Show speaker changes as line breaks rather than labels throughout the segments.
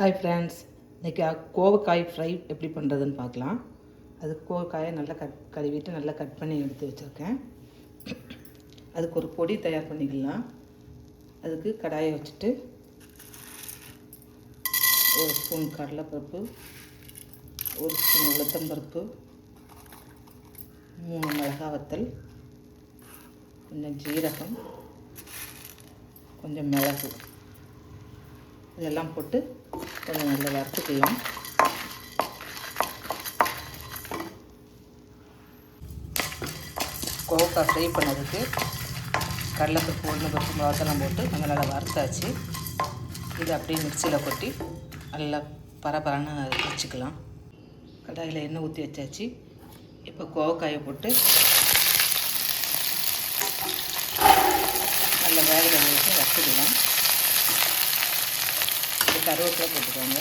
Hi friends, இன்றைக்கி கோவக்காய் fry எப்படி பண்ணுறதுன்னு பார்க்கலாம். அதுக்கு கோவக்காயை நல்லா கழுவிட்டு நல்லா கட் பண்ணி எடுத்து வச்சுருக்கேன். அதுக்கு ஒரு பொடி தயார் பண்ணிக்கலாம். அதுக்கு கடாயை வச்சுட்டு ஒரு ஸ்பூன் கடலைப்பருப்பு, ஒரு ஸ்பூன் உளுத்தம்பருப்பு, 3 மிளகாய் வத்தல், கொஞ்சம் ஜீரகம், கொஞ்சம் மிளகு இதெல்லாம் போட்டு கொஞ்சம் நல்லா வறுத்துக்கலாம். கோவக்காய் ஃப்ரை பண்ணதுக்கு கடலைப்பருப்பு, உளுந்தம்பருப்பு, மிளகாத்தெல்லாம் போட்டு நல்லா வறுத்தாச்சு. இது அப்படியே மிக்சியில் கொட்டி நல்லா பரபரன்னு வச்சுக்கலாம். கடாயில் எண்ணெய் ஊற்றி வச்சாச்சு. இப்போ கோவக்காயை போட்டு நல்லா வேக வச்சு வறுத்துக்கலாம். கருவேப்பிலை போட்டுக்கோங்க.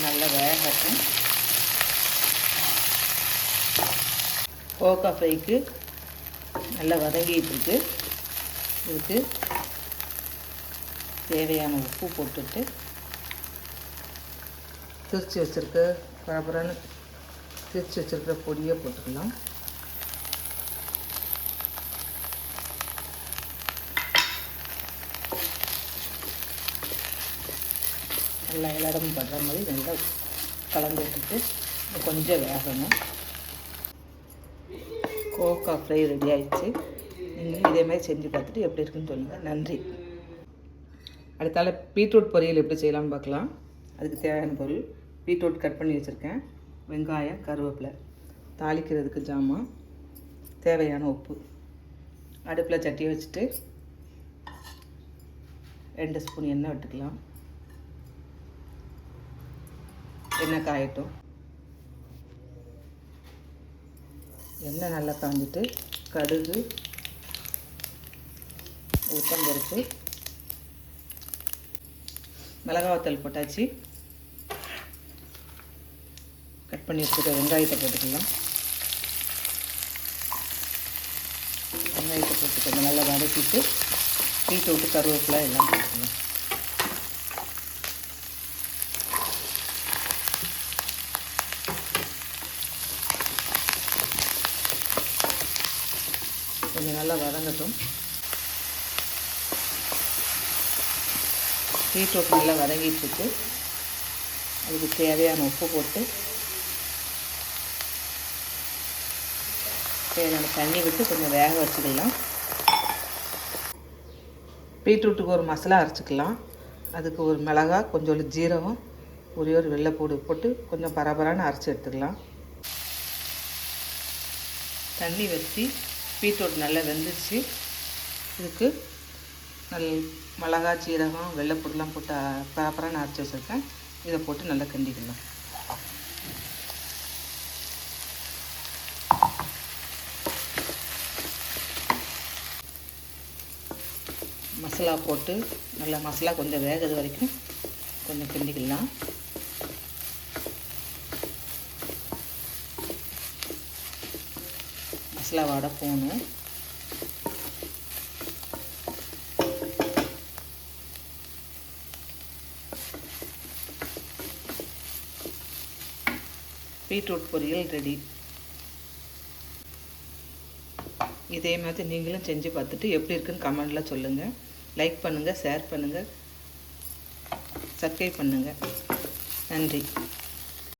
நல்லா வேகட்டும். கோவக்காய் ஃப்ரைக்கு நல்லா வதங்கிட்டு இருக்கு. இதுக்கு தேவையான உப்பு போட்டுட்டு திரிச்சு வச்சுருக்க பரபரன்னு திரிச்சு வச்சுருக்கிற பொடியை போட்டுக்கலாம். நல்லா இலடம் படுற மாதிரி நல்லா கலந்து விட்டுட்டு கொஞ்சம் வேகணும். கோவக்காய் ஃப்ரை ரெடி ஆகிடுச்சு. நீங்களும் இதே மாதிரி செஞ்சு பார்த்துட்டு எப்படி இருக்குன்னு சொல்லுங்கள். நன்றி. அடுத்தால பீட்ரூட் பொரியல் எப்படி செய்யலாம்னு பார்க்கலாம். அதுக்கு தேவையான பொருள்: பீட்ரூட் கட் பண்ணி வச்சுருக்கேன், வெங்காயம், கருவேப்பிலை, தாளிக்கிறதுக்கு ஜாமான், தேவையான உப்பு. அடுப்பில் சட்டியை வச்சுட்டு 2 ஸ்பூன் எண்ணெய் விட்டுக்கலாம். எண்ணெய் காயட்டும். எண்ணெய் நல்லா காஞ்சிட்டு கடுகு, உளுத்தம்பருப்பு, மிளகாய் வத்தல் போட்டாச்சு. கட் பண்ணி வச்சுருக்க வெங்காயத்தை போட்டுக்கலாம். வெங்காயத்தை போட்டு கொஞ்சம் நல்லா வதக்கிட்டு பீட்ரூட்டு, கருவேப்பிலை எல்லாம் போட்டுக்கலாம். கொஞ்சம் நல்லா வதங்கட்டும். பீட்ரூட் நல்லா வதங்கிட்டுருக்கு. அதுக்கு தேவையான உப்பு போட்டு தேவையான தண்ணி விட்டு கொஞ்சம் வேக வச்சுக்கலாம். பீட்ரூட்டுக்கு ஒரு மசாலா அரைச்சிக்கலாம். அதுக்கு ஒரு மிளகாய், கொஞ்சம் ஜீரகம், ஒரே ஒரு வெள்ளைப்பூடு போட்டு கொஞ்சம் பரபரான்னு அரைச்சி எடுத்துக்கலாம். தண்ணி வச்சு பீட்ரூட் நல்லா வெந்துச்சு. இதுக்கு மிளகாய், ஜீரகம், வெள்ளைப்பூடெலாம் போட்டு பரபரான்னு அரைச்சி வச்சுருக்கேன். இதை போட்டு நல்லா கிண்டிக்கலாம். மசாலா போட்டு நல்லா மசாலா கொஞ்சம் வேகிறது வரைக்கும் கொஞ்சம் கிண்டிக்கலாம். மசாலா வாடை போகணும். பீட்ரூட் பொரியல் ரெடி. இதே மாதிரி நீங்களும் செஞ்சு பார்த்துட்டு எப்படி இருக்குன்னு கமெண்டில் சொல்லுங்கள். லைக் பண்ணுங்கள், ஷேர் பண்ணுங்கள், சப்ஸ்கிரைப் பண்ணுங்கள். நன்றி.